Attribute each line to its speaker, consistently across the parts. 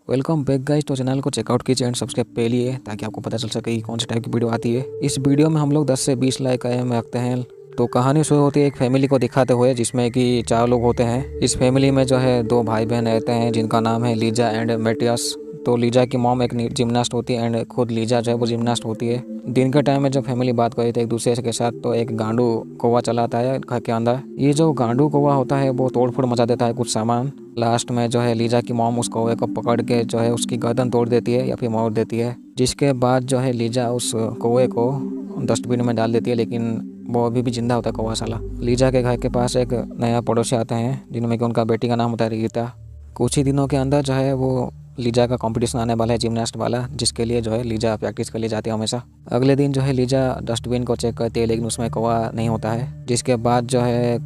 Speaker 1: Welcome back guys. तो channel को checkout कीजिए एंड सब्सक्राइब पे लिए ताकि आपको पता चल सके कि कौन से टाइप की वीडियो आती है। इस वीडियो में हम लोग 10 से 20 लाइक एम रखते हैं। तो कहानी शुरू होती है एक फैमिली को दिखाते हुए जिसमें कि 4 लोग होते हैं। इस फैमिली में जो है 2 भाई बहन रहते हैं जिनका नाम है लीजा एंड मेटियस। तो लीजा की मॉम एक जिमनास्ट होती है एंड खुद लीजा जो है वो जिमनास्ट होती है। दिन के टाइम में जब फैमिली बात कर रही थी एक दूसरे के साथ तो एक गांडू कौवा चलाता है घर के अंदर। ये जो गांडू कौवा होता है वो तोड़ फोड़ मचा देता है कुछ सामान। लास्ट में जो है लीजा की मॉम उस कौवे को पकड़ के जो है उसकी गर्दन तोड़ देती है या फिर मोड़ देती है, जिसके बाद जो है लीजा उस कौवे को डस्टबिन में डाल देती है। लेकिन वो अभी भी जिंदा होता है कौवा साला। लीजा के घर के पास एक नया पड़ोसी आते हैं जिनमें कि उनका बेटी का नाम होता है रीता। कुछ ही दिनों के अंदर जो है वो लीजा का कंपटीशन आने वाला है जिमनास्ट वाला, जिसके लिए जो है लीजा प्रैक्टिस के लिए जाती है हमेशा। अगले दिन जो है लीजा डस्टबिन को चेक करती है लेकिन उसमें कौवा नहीं होता है, जिसके बाद जो है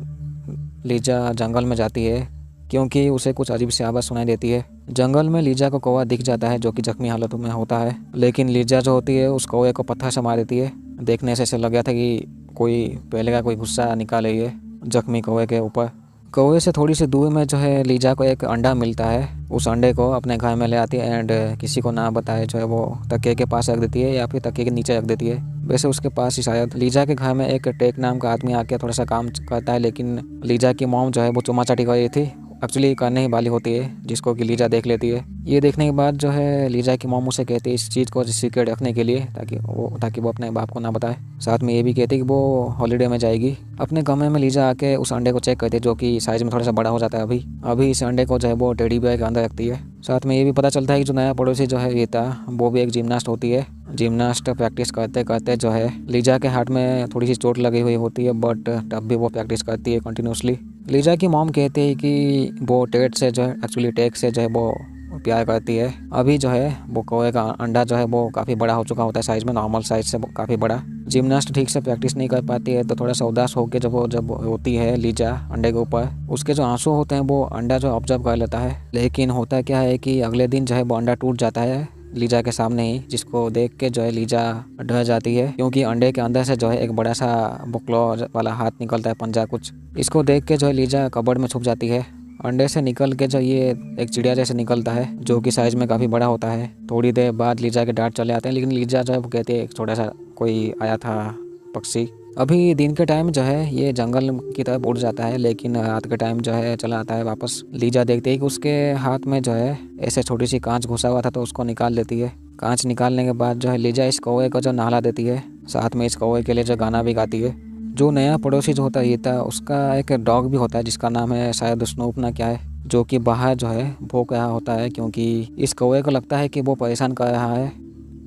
Speaker 1: लीजा जंगल में जाती है क्योंकि उसे कुछ अजीब सी आवाज़ सुनाई देती है। जंगल में लीजा को कौवा दिख जाता है जो कि जख्मी हालत में होता है, लेकिन लीजा जो होती है उस कौवे को पत्थर से मार देती है। देखने से ऐसा लग गया था कि कोई पहले का कोई गुस्सा निकाल रही है जख्मी कौवे के ऊपर। कौवे से थोड़ी सी दूर में जो है लीजा को एक अंडा मिलता है। उस अंडे को अपने घर में ले आती है एंड किसी को ना बताए जो है वो तकिए के पास रख देती है या फिर तकिए के नीचे रख देती है। वैसे उसके पास ही शायद लीजा के घर में एक टेक नाम का आदमी आके थोड़ा सा काम करता है, लेकिन लीजा की मॉम जो है वो चुमा चाटी कर रही थी, एक्चुअली करने ही वाली होती है, जिसको कि लीजा देख लेती है। ये देखने के बाद जो है लीजा की मॉम उसे कहती है इस चीज़ को सीक्रेट रखने के लिए ताकि वो अपने बाप को ना बताए। साथ में ये भी कहती है कि वो हॉलीडे में जाएगी। अपने कमरे में लीजा आके उस अंडे को चेक करती है जो कि साइज़ में थोड़ा सा बड़ा हो जाता है। अभी इस अंडे को जो है वो टेडी बियर के अंदर रखती है। साथ में ये भी पता चलता है कि जो नया पड़ोसी जो है रीता वो भी एक जिमनास्ट होती है। जिमनास्ट प्रैक्टिस करते करते जो है लीजा के हाथ में थोड़ी सी चोट लगी हुई होती है, बट तब भी वो प्रैक्टिस करती है कंटिन्यूसली। लीजा की मॉम कहती है कि वो टेक से जो है वो प्यार करती है। अभी जो है वो कौवे का अंडा जो है वो काफ़ी बड़ा हो चुका होता है साइज़ में, नॉर्मल साइज से काफ़ी बड़ा। जिमनास्ट ठीक से प्रैक्टिस नहीं कर पाती है तो थोड़ा सा उदास होकर जब होती है लीजा अंडे के ऊपर, उसके जो आंसू होते हैं वो अंडा जो ऑब्जर्व कर लेता है। लेकिन होता क्या है कि अगले दिन जो है वो अंडा टूट जाता है लीजा के सामने ही, जिसको देख के जो है लीजा डर जाती है क्योंकि अंडे के अंदर से जो है एक बड़ा सा बुक्लो वाला हाथ निकलता है, पंजा कुछ। इसको देख के जो है लीजा कबर्ड में छुप जाती है। अंडे से निकल के जो ये एक चिड़िया जैसे निकलता है जो कि साइज में काफ़ी बड़ा होता है। थोड़ी देर बाद लीजा के डांट चले आते हैं, लेकिन लीजा जो है वो कहती है एक छोटा सा कोई आया था पक्षी। अभी दिन के टाइम जो है ये जंगल की तरफ उड़ जाता है, लेकिन रात के टाइम जो है चला आता है वापस। लीजा देखती है कि उसके हाथ में जो है ऐसे छोटी सी कांच घुसा हुआ था तो उसको निकाल लेती है। कांच निकालने के बाद जो है लीजा इस कौवे को जो नहला देती है, साथ में इस कौवे के लिए जो गाना भी गाती है। जो नया पड़ोसी जो होता है रीता, उसका एक डॉग भी होता है जिसका नाम है शायद स्नूप ना क्या है, जो कि बाहर जो है भौंक रहा होता है क्योंकि इस कौवे को लगता है कि वो परेशान कर रहा है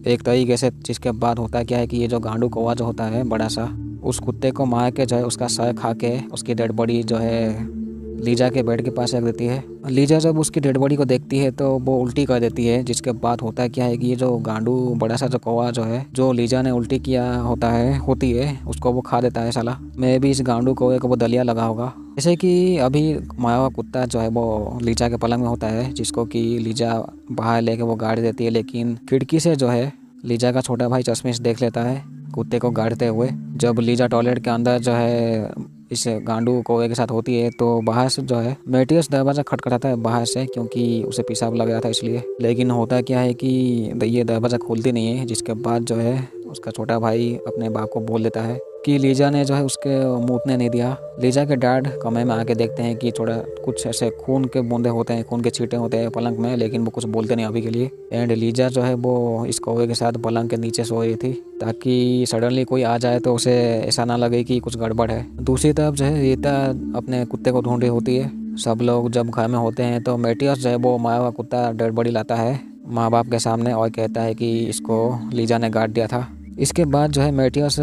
Speaker 1: एक तरीके से। जिसके बाद होता क्या है कि ये जो गांडू कौवा जो होता है बड़ा सा, उस कुत्ते को मार के जो है उसका सर खा के उसकी डेड बॉडी जो है लीजा के बेड के पास रख देती है। लीजा जब उसकी डेड बॉडी को देखती है तो वो उल्टी कर देती है, जिसके बाद होता क्या है कि ये जो गांडू बड़ा सा जो कौवा जो है जो लीजा ने उल्टी किया होती है उसको वो खा देता है साला। मैं भी इस गांडू कौवे को वो दलिया लगा होगा। जैसे कि अभी माया हुआ कुत्ता जो है वो लीजा के पलंग में होता है, जिसको कि लीजा बाहर लेके वो गाड़ देती है, लेकिन खिड़की से जो है लीजा का छोटा भाई चश्मे से देख लेता है कुत्ते को गाड़ते हुए। जब लीजा टॉयलेट के अंदर जो है इस गांडू कौवे के साथ होती है तो बाहर से जो है मेटियस दरवाज़ा खटखटाता है बाहर से क्योंकि उसे पेशाब लग रहा था इसलिए। लेकिन होता क्या है कि ये दरवाज़ा खोलती नहीं है, जिसके बाद जो है उसका छोटा भाई अपने बाप को बोल देता है कि लीजा ने जो है उसके मूतने नहीं दिया। लीजा के डैड कमरे में आके देखते हैं कि थोड़ा कुछ ऐसे खून के बूंदे होते हैं, खून के छींटे होते हैं पलंग में, लेकिन वो कुछ बोलते नहीं अभी के लिए। एंड लीजा जो है वो इस कौवे के साथ पलंग के नीचे सो रही थी ताकि सडनली कोई आ जाए तो उसे ऐसा ना लगे कि कुछ गड़बड़ है। दूसरी तरफ जो है रीता अपने कुत्ते को ढूंढ रही होती है। सब लोग जब घर में होते हैं तो मेटियस जो है वो मारा हुआ कुत्ता डेड बॉडी लाता है माँ बाप के सामने और कहता है कि इसको लीजा ने गाड़ दिया था। इसके बाद जो है मेटियस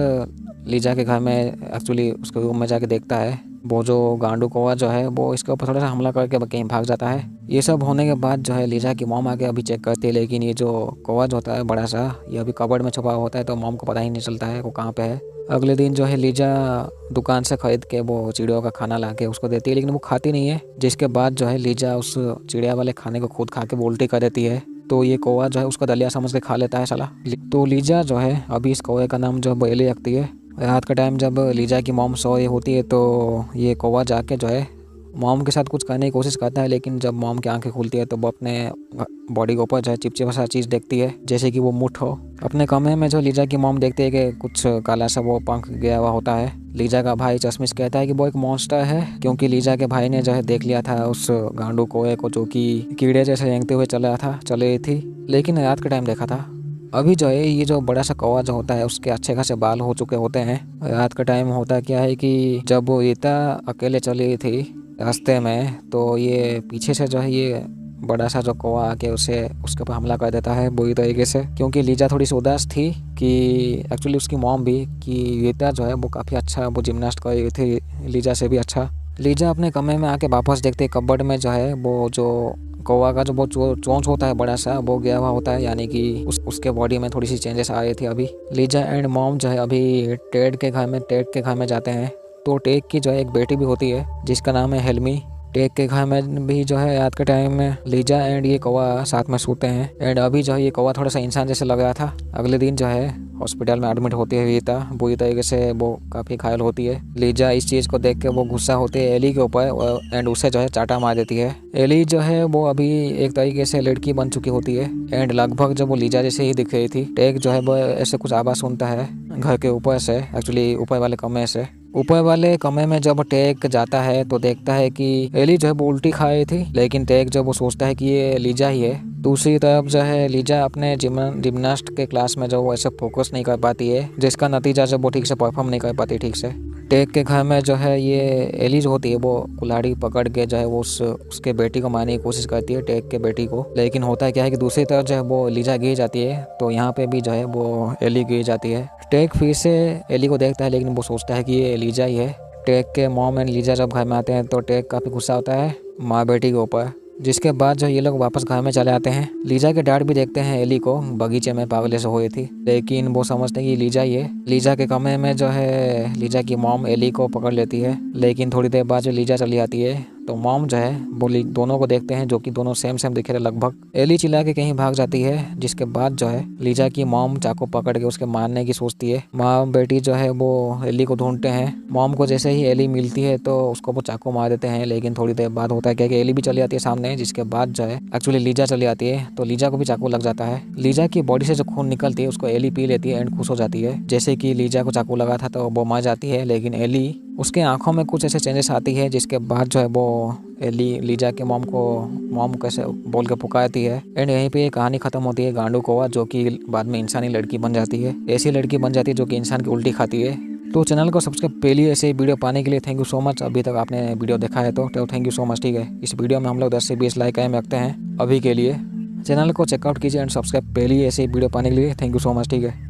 Speaker 1: लीजा के घर में एक्चुअली उसके रूम में जाके देखता है वो जो गांडू कौवा जो है वो इसके ऊपर थोड़ा सा हमला करके कहीं भाग जाता है। ये सब होने के बाद जो है लीजा की मॉम आके अभी चेक करती है, लेकिन ये जो कौवा जो होता है बड़ा सा ये अभी कबर्ड में छुपा होता है तो मॉम को पता ही नहीं चलता है वो कहाँ पे है। अगले दिन जो है लीजा दुकान से खरीद के वो चिड़ियों का खाना ला के उसको देती है, लेकिन वो खाती नहीं है। जिसके बाद जो है लीजा उस चिड़िया वाले खाने को खुद खा के वो उल्टी कर देती है, तो ये कौवा जो है उसका दलिया समझ के खा लेता है साला। तो लीजा जो है अभी इस कौवे का नाम जो है बेली रखती है। रात का टाइम जब लीजा की मॉम सो रही होती है तो ये कौवा जाके जो है मॉम के साथ कुछ करने की कोशिश करता है, लेकिन जब मॉम की आंखें खुलती है तो वो अपने बॉडी के ऊपर जो है चिपचिपा सा चीज़ देखती है, जैसे कि वो मुठ हो। अपने कमरे में जो लीजा की मॉम देखती है कि कुछ काला सा वो पंख गया हुआ होता है। लीजा का भाई चश्मिश कहता है कि वो एक मॉन्स्टर है, क्योंकि लीजा के भाई ने जो है देख लिया था उस गांडू कोए को जो कि कीड़े जैसे रेंगते हुए चले थी, लेकिन रात के टाइम देखा था। अभी जो है ये जो बड़ा सा कौवा जो होता है उसके अच्छे खासे बाल हो चुके होते हैं। रात का टाइम होता क्या है कि जब वो रीता अकेले चली थी रास्ते में, तो ये पीछे से जो है ये बड़ा सा जो कौवा आके उसके ऊपर हमला कर देता है बुरी तरीके से, क्योंकि लीजा थोड़ी सी उदास थी कि एक्चुअली उसकी मॉम भी कि रीता जो है वो काफ़ी अच्छा वो जिम्नास्ट कर रही थी, लीजा से भी अच्छा। लीजा अपने कमरे में आके वापस देखते कबर्ड में जो है वो जो कौवा का जो वो चोंच होता है बड़ा सा वो गया हुआ होता है, यानी कि उसके बॉडी में थोड़ी सी चेंजेस आ रही थी। अभी लीजा एंड मॉम जो है अभी टेड के घर में जाते हैं। तो टेक की जो है एक बेटी भी होती है जिसका नाम है हेल्मी। टेक के घर में भी जो है रात के टाइम में लीजा एंड ये कौवा साथ में सोते हैं। एंड अभी जो है ये कौवा थोड़ा सा इंसान जैसे लग रहा था। अगले दिन जो है हॉस्पिटल में एडमिट होती है रीता, बुरी तरीके से वो काफ़ी घायल होती है। लीजा इस चीज़ को देख के वो गुस्सा होती है एली के ऊपर एंड उसे जो है चाटा मार देती है। एली जो है वो अभी एक तरीके से लड़की बन चुकी होती है एंड लगभग जब वो लीजा जैसे ही दिख रही थी। टेक जो है वो ऐसे कुछ आवाज़ सुनता है घर के ऊपर से, एक्चुअली ऊपर वाले कमरे से। ऊपर वाले कमरे में जब टेक जाता है तो देखता है कि एली जो है वो उल्टी खा रही थी, लेकिन टेक जब वो सोचता है कि ये लीजा ही है। दूसरी तरफ जो है लीजा अपने जिम्नास्ट के क्लास में जो वो ऐसे फोकस नहीं कर पाती है, जिसका नतीजा जब वो ठीक से परफॉर्म नहीं कर पाती ठीक से। टेक के घर में जो है ये एली जो होती है वो कुल्हाड़ी पकड़ के जो है वो उसके बेटी को मारने की कोशिश करती है, टेक के बेटी को। लेकिन होता क्या है कि दूसरी तरफ जो है वो लीजा गिर जाती है, तो यहाँ पे भी जो है वो एली गिर जाती है। टेक फिर से एली को देखता है, लेकिन वो सोचता है कि ये लीजा ही है। टेक के मॉम एंड लीजा जब घर में आते हैं तो टेक काफ़ी गुस्सा होता है माँ बेटी के ऊपर, जिसके बाद जो ये लोग वापस घर में चले आते हैं। लीजा के डैड भी देखते हैं एली को बगीचे में पागल से हुई थी, लेकिन वो समझते हैं कि लीजा ही है। लीजा के कमरे में जो है लीजा की मॉम एली को पकड़ लेती है, लेकिन थोड़ी देर बाद जो लीजा चली आती है तो मॉम जो है वो दोनों को देखते हैं, जो कि दोनों सेम दिखे थे लगभग। एली चिल्ला के कहीं भाग जाती है, जिसके बाद जो है लीजा की मॉम चाकू पकड़ के उसके मारने की सोचती है। माँ बेटी जो है वो एली को ढूंढते हैं। मॉम को जैसे ही एली मिलती है तो उसको वो चाकू मार देते हैं, लेकिन थोड़ी देर बाद होता है क्या कि एली भी चली आती है सामने, जिसके बाद जो है एक्चुअली लीजा चली आती है, तो लीजा को भी चाकू लग जाता है। लीजा की बॉडी से जो खून निकलती है उसको एली पी लेती है एंड खुश हो जाती है। जैसे कि लीजा को चाकू लगा था तो वो मर जाती है, लेकिन एली उसके आंखों में कुछ ऐसे चेंजेस आती है, जिसके बाद जो है वो एली लीजा के मॉम कैसे बोल के पुकारती है। एंड यहीं पे ये कहानी खत्म होती है गांडू कौवा, जो कि बाद में इंसानी लड़की बन जाती है। ऐसी लड़की बन जाती है जो कि इंसान की उल्टी खाती है। तो चैनल को सब्सक्राइब पहले ऐसे वीडियो पाने के लिए थैंक यू सो मच। अभी तक आपने वीडियो देखा है तो थैंक यू सो मच, ठीक है। इस वीडियो में हम लोग 10 से 20 लाइक कायम रखते हैं अभी के लिए। चैनल को चेकआउट कीजिए एंड सब्सक्राइब पहले ऐसे वीडियो पाने के लिए थैंक यू सो मच, ठीक है।